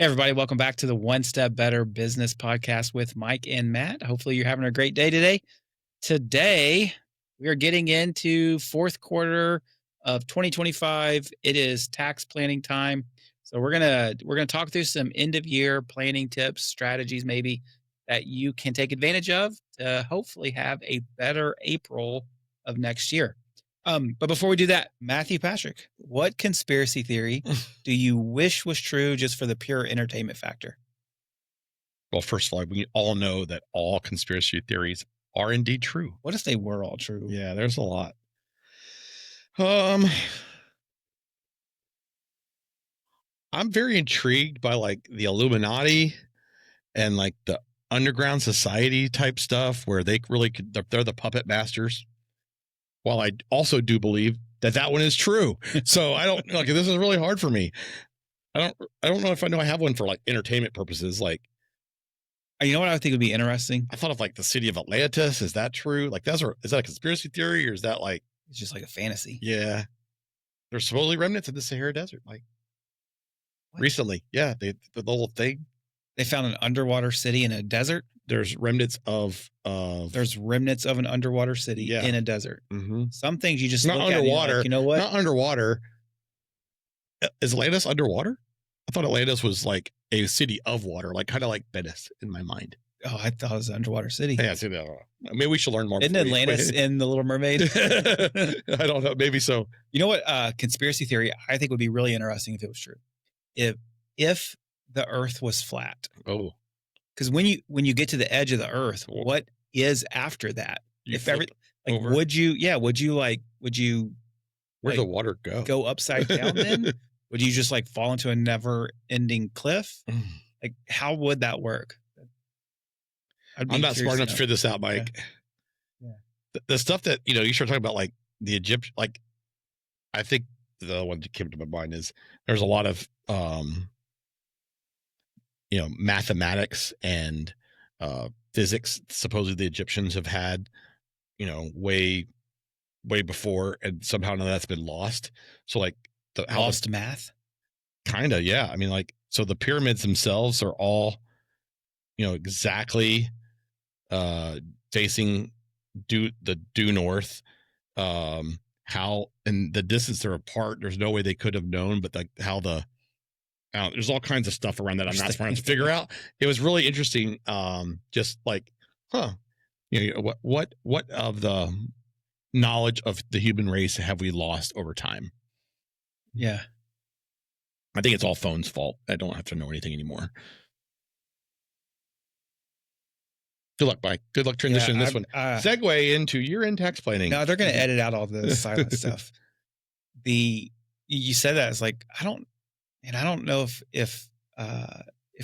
Hey, everybody, welcome back to the One Step Better Business Podcast with Mike and Matt. Hopefully, you're having a great day today. Today, we are getting into fourth quarter of 2025. It is tax planning time. So we're gonna talk through some end of year planning tips, strategies maybe that you can take advantage of to hopefully have a better April of next year. But before we do that, Matthew Patrick, what conspiracy theory do you wish was true just for the pure entertainment factor? Well, first of all, we all know that all conspiracy theories are indeed true. What if they were all true? Yeah, there's a lot. I'm very intrigued by like the Illuminati and like the underground society type stuff where they really they're the puppet masters. While I also do believe that one is true. So I don't like this is really hard for me. I don't know if I have one for like entertainment purposes. Like, You know what I think would be interesting? I thought of like the city of Atlantis. Is that true? Like is that a conspiracy theory or is that like It's just like a fantasy. Yeah. There's supposedly remnants of the Sahara Desert. Like What? recently. Yeah. The little thing. They found an underwater city in a desert. There's remnants of There's remnants of an underwater city in a desert. Mm-hmm. Some things you just not look underwater. At like, you know what? Not underwater. Is Atlantis underwater? I thought Atlantis was like a city of water, like kind of like Venice in my mind. Oh, I thought it was an underwater city. Yeah, see that. Maybe we should learn more. Isn't Atlantis in The Little Mermaid? I don't know. Maybe so. You know what? Conspiracy theory I think would be really interesting if it was true. If the Earth was flat. Oh, because when you get to the edge of the Earth, what is after that? Would you where's the water go upside down then? Would you just like fall into a never ending cliff? Like, how would that work? I'm not smart enough to figure this out, Mike. Yeah. The stuff that, you start talking about like the Egypt, like I think the one that came to my mind is there's a lot of, mathematics and physics. Supposedly the Egyptians have had, way before, and somehow none of that's been lost. So like lost math. Kind of, yeah. I mean, like, so the pyramids themselves are all, exactly facing due north. How and the distance they're apart, there's no way they could have known, but like how there's all kinds of stuff around that I'm not smart enough to figure out. It was really interesting. Just like, what of the knowledge of the human race have we lost over time? Yeah. I think it's all phone's fault. I don't have to know anything anymore. Good luck, Mike. Good luck transitioning this one. Segue into year-end tax planning. No, they're going to edit out all the silent stuff. You said that, it's like, I don't know if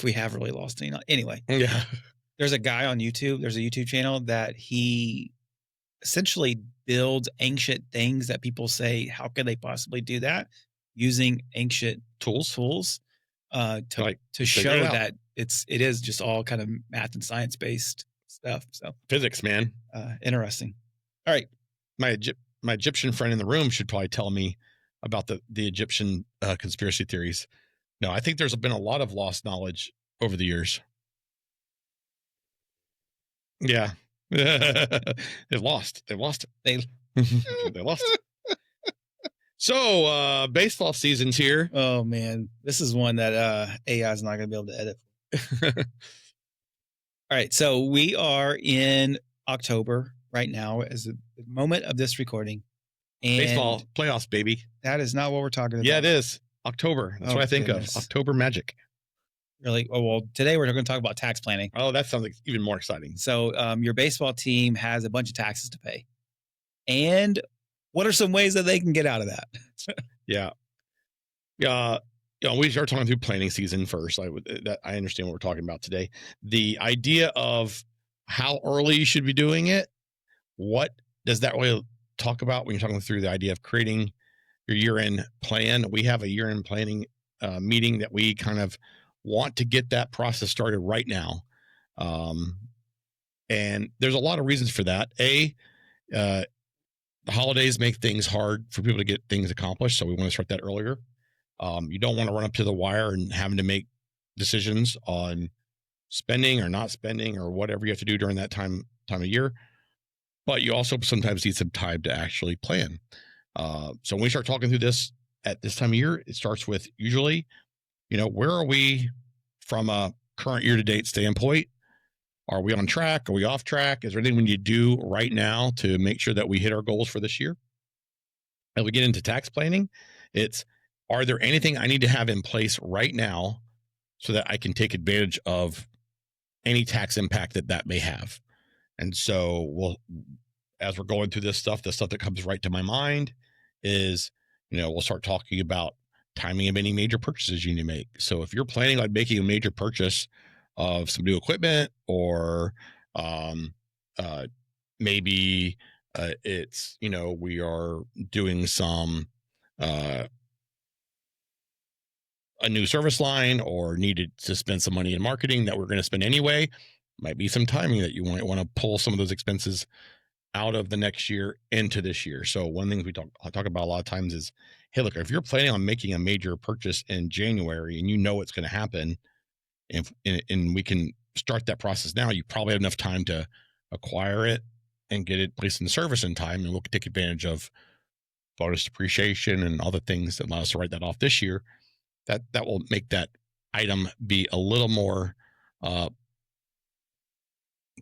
we have really lost any. Anyway, yeah. There's a guy on YouTube. There's a YouTube channel that he essentially builds ancient things that people say, how could they possibly do that? Using ancient tools to show that it is just all kind of math and science based stuff. So physics, man. Interesting. All right. My Egyptian friend in the room should probably tell me about the Egyptian conspiracy theories. No, I think there's been a lot of lost knowledge over the years. Yeah. They've lost it. They lost it. So, baseball season's here. Oh man, this is one that AI is not going to be able to edit. All right, so we are in October right now as the moment of this recording. And baseball playoffs, baby. That is not what we're talking about. Yeah, it is. October. That's what I think of. October magic. Really? Oh, well, today we're going to talk about tax planning. Oh, that sounds like even more exciting. So, your baseball team has a bunch of taxes to pay. And what are some ways that they can get out of that? Yeah. We start talking through planning season first. I understand what we're talking about today. The idea of how early you should be doing it. What does that really talk about when you're talking through the idea of creating your year-end plan? We have a year-end planning meeting that we kind of want to get that process started right now. And there's a lot of reasons for that. The holidays make things hard for people to get things accomplished, so we want to start that earlier. You don't want to run up to the wire and having to make decisions on spending or not spending or whatever you have to do during that time of year. But you also sometimes need some time to actually plan. So when we start talking through this at this time of year, it starts with usually, where are we from a current year to date standpoint? Are we on track? Are we off track? Is there anything we need to do right now to make sure that we hit our goals for this year? As we get into tax planning, it's, are there anything I need to have in place right now so that I can take advantage of any tax impact that may have? And so as we're going through this stuff, the stuff that comes right to my mind is, we'll start talking about timing of any major purchases you need to make. So if you're planning on making a major purchase of some new equipment, or maybe it's, we are doing some a new service line, or needed to spend some money in marketing that we're going to spend anyway, might be some timing that you might want to pull some of those expenses out of the next year into this year. So one thing I talk about a lot of times is, hey, look, if you're planning on making a major purchase in January and it's going to happen, and we can start that process now, you probably have enough time to acquire it and get it placed in service in time, and we'll take advantage of bonus depreciation and other things that allow us to write that off this year. That will make that item be a little more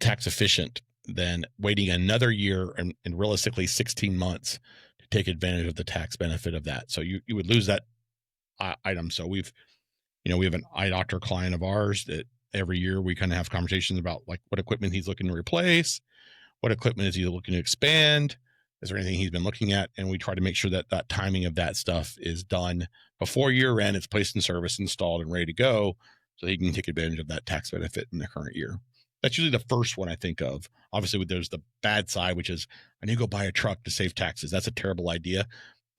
tax efficient than waiting another year and realistically 16 months to take advantage of the tax benefit of that. So you would lose that item. So we have an eye doctor client of ours that every year we kind of have conversations about, like, what equipment he's looking to replace, what equipment is he looking to expand, is there anything he's been looking at, and we try to make sure that that timing of that stuff is done before year end. It's placed in service, installed, and ready to go, so he can take advantage of that tax benefit in the current year. That's usually the first one I think of. Obviously, there's the bad side, which is, I need to go buy a truck to save taxes. That's a terrible idea.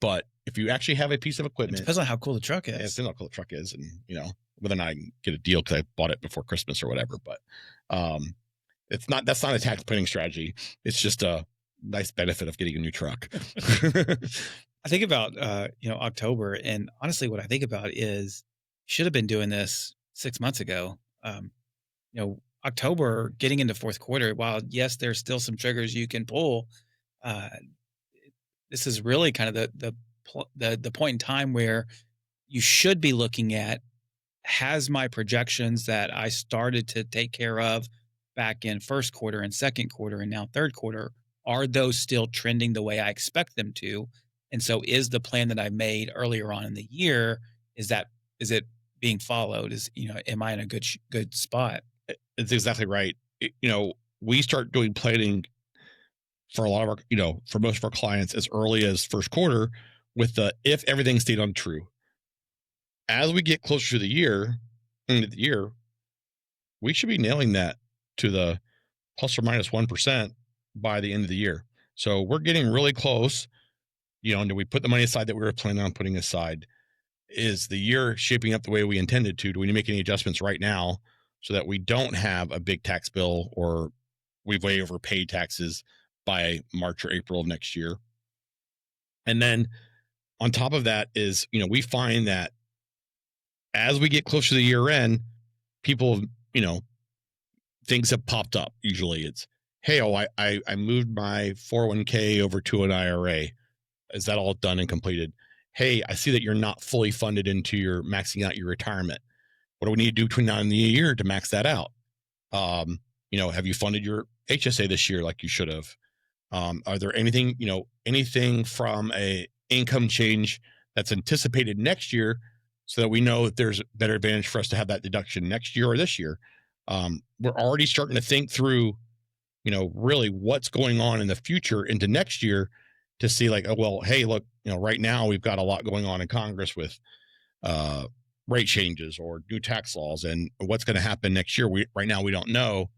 But if you actually have a piece of equipment, it depends on how cool the truck is. Yeah, it depends on how cool the truck is, and whether or not I can get a deal because I bought it before Christmas or whatever. But that's not a tax planning strategy. It's just a nice benefit of getting a new truck. I think about October, and honestly, what I think about is, should have been doing this 6 months ago. October, getting into fourth quarter, while yes, there's still some triggers you can pull, this is really kind of the point in time where you should be looking at, has my projections that I started to take care of back in first quarter and second quarter and now third quarter, are those still trending the way I expect them to? And so is the plan that I made earlier on in the year, is it being followed? Am I in a good spot? It's exactly right. We start doing planning for a lot of our, for most of our clients as early as first quarter, with if everything stayed on true. As we get closer to the end of the year, we should be nailing that to the plus or minus 1% by the end of the year. So we're getting really close. And we put the money aside that we were planning on putting aside? Is the year shaping up the way we intended to? Do we need to make any adjustments right now so that we don't have a big tax bill, or we've way overpaid taxes by March or April of next year? And then on top of that is, we find that as we get closer to the year end, people, things have popped up. Usually it's, hey, I moved my 401k over to an IRA. Is that all done and completed? Hey, I see that you're not fully funded into your maxing out your retirement. What do we need to do between now and the year to max that out? Have you funded your HSA this year like you should have? Are there anything from a income change that's anticipated next year, so that we know that there's a better advantage for us to have that deduction next year or this year? We're already starting to think through, really what's going on in the future into next year, to see like, oh, well, hey, look, right now we've got a lot going on in Congress with rate changes or new tax laws, and what's going to happen next year. Right now we don't know,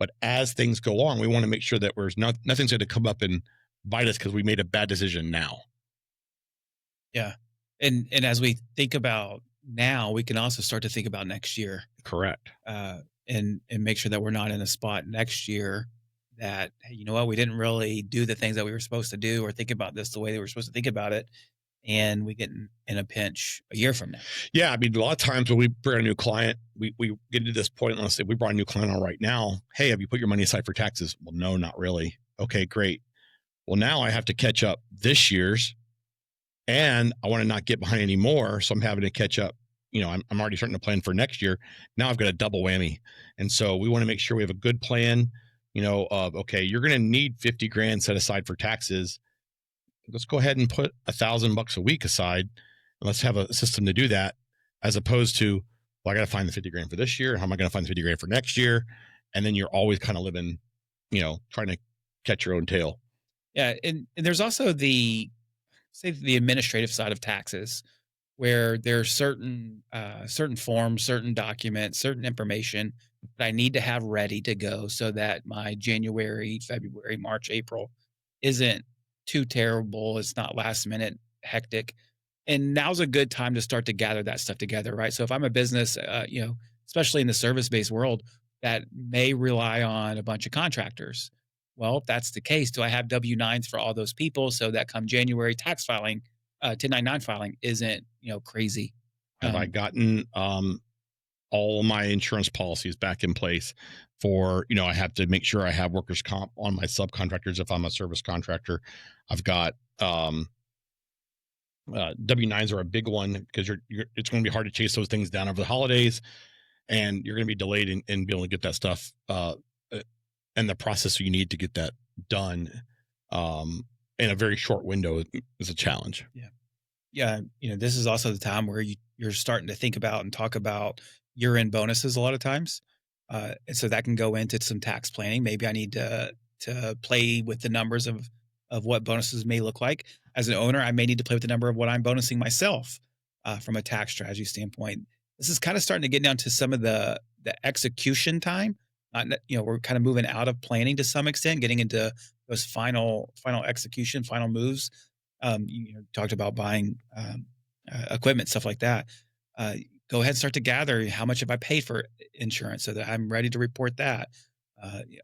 but as things go on, we want to make sure that nothing's going to come up and bite us because we made a bad decision now. Yeah. And as we think about now, we can also start to think about next year. Correct. And make sure that we're not in a spot next year that, hey, you know what, we didn't really do the things that we were supposed to do, or think about this the way they were supposed to think about it. and we get in a pinch a year from now. Yeah, I mean, a lot of times when we bring a new client, we get to this point. Let's say we brought a new client on right now. Hey, have you put your money aside for taxes? Well, no, not really. Okay, great. Well, now I have to catch up this year's, and I want to not get behind anymore. So I'm having to catch up. I'm already starting to plan for next year. Now I've got a double whammy. And so we want to make sure we have a good plan, of, okay, you're going to need 50 grand set aside for taxes. Let's go ahead and put $1,000 a week aside, and let's have a system to do that, as opposed to, well, I got to find the 50 grand for this year. How am I going to find the 50 grand for next year? And then you're always kind of living, trying to catch your own tail. Yeah. And there's also the administrative side of taxes, where there's certain forms, certain documents, certain information that I need to have ready to go so that my January, February, March, April isn't too terrible. It's not last minute hectic. And now's a good time to start to gather that stuff together, right? So if I'm a business, especially in the service-based world, that may rely on a bunch of contractors. Well, if that's the case, do I have W-9s for all those people so that come January tax filing, 1099 filing isn't, crazy? Have I gotten all my insurance policies back in place for, I have to make sure I have workers' comp on my subcontractors if I'm a service contractor. I've got W-9s are a big one because it's going to be hard to chase those things down over the holidays, and you're going to be delayed in being able to get that stuff and the process you need to get that done in a very short window is a challenge. Yeah. Yeah. This is also the time where you're starting to think about and talk about year-end bonuses a lot of times. And so that can go into some tax planning. Maybe I need to play with the numbers of what bonuses may look like. As an owner, I may need to play with the number of what I'm bonusing myself from a tax strategy standpoint. This is kind of starting to get down to some of the execution time. We're kind of moving out of planning to some extent, getting into those final execution, final moves. You talked about buying equipment, stuff like that. Go ahead and start to gather how much have I paid for insurance so that I'm ready to report that.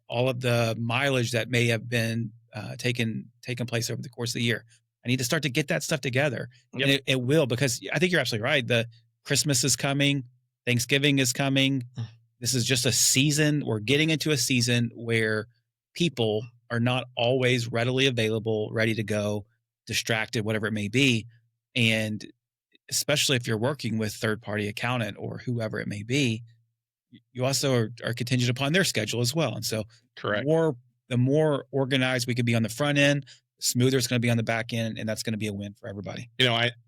All of the mileage that may have been taken place over the course of the year. I need to start to get that stuff together. Yep. And it will, because I think you're absolutely right. The Christmas is coming. Thanksgiving is coming. This is just a season. We're getting into a season where people are not always readily available, ready to go, distracted, whatever it may be. And especially if you're working with third-party accountant or whoever it may be, you also are contingent upon their schedule as well. And so correct. The more organized we could be on the front end, the smoother it's going to be on the back end. And that's going to be a win for everybody.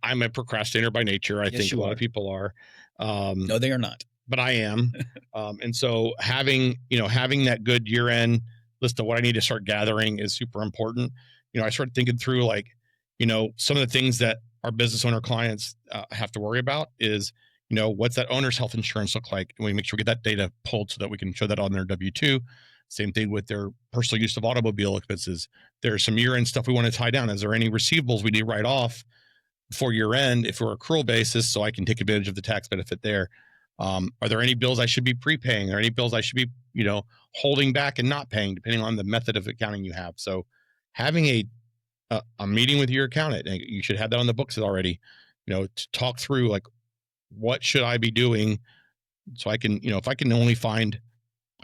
I'm a procrastinator by nature. I think a lot of people are. No, they are not. But I am. And so having that good year end list of what I need to start gathering is super important. I started thinking through some of the things that our business owner clients have to worry about is, what's that owner's health insurance look like? And we make sure we get that data pulled so that we can show that on their W-2. Same thing with their personal use of automobile expenses. There's some year end stuff we want to tie down. Is there any receivables we need to write off before year end if we're accrual basis so I can take advantage of the tax benefit there? Are there any bills I should be prepaying? Are there any bills I should be, holding back and not paying, depending on the method of accounting you have? So having a meeting with your accountant, and you should have that on the books already, to talk through what should I be doing so I can, if I can only find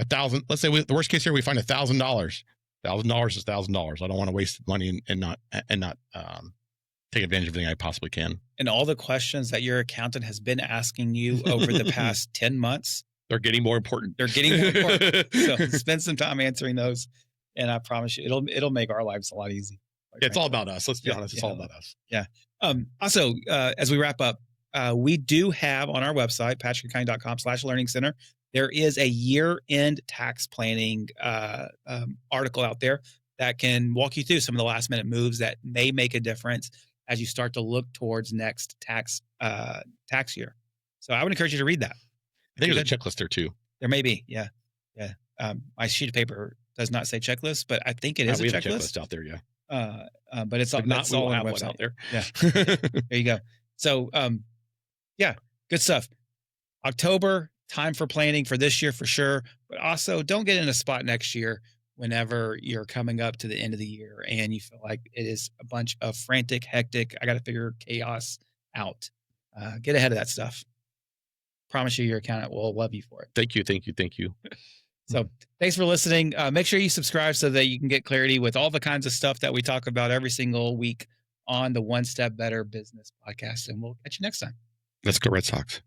$1,000, let's say the worst case here, we find $1,000. $1,000 is $1,000. I don't want to waste money and not take advantage of everything I possibly can. And all the questions that your accountant has been asking you over the past 10 months, they're getting more important. So spend some time answering those. And I promise you, it'll make our lives a lot easier. It's all about us. Let's be honest. It's all about us. Yeah. Also, as we wrap up, we do have on our website, patrickcounty.com/learning center, there is a year-end tax planning article out there that can walk you through some of the last-minute moves that may make a difference as you start to look towards next tax year. So I would encourage you to read that. I think there's a checklist there too. There may be, yeah. My sheet of paper does not say checklist, but I think it is a checklist. Have a checklist out there, yeah. But it's all, not all on our our website out there. Yeah, there you go. So, yeah, good stuff. October, time for planning for this year for sure, but also don't get in a spot next year whenever you're coming up to the end of the year and you feel like it is a bunch of frantic, hectic, I got to figure chaos out. Get ahead of that stuff. Promise you, your accountant will love you for it. Thank you. Thank you. Thank you. So thanks for listening. Make sure you subscribe so that you can get clarity with all the kinds of stuff that we talk about every single week on the One Step Better Business Podcast. And we'll catch you next time. Let's go Red Sox.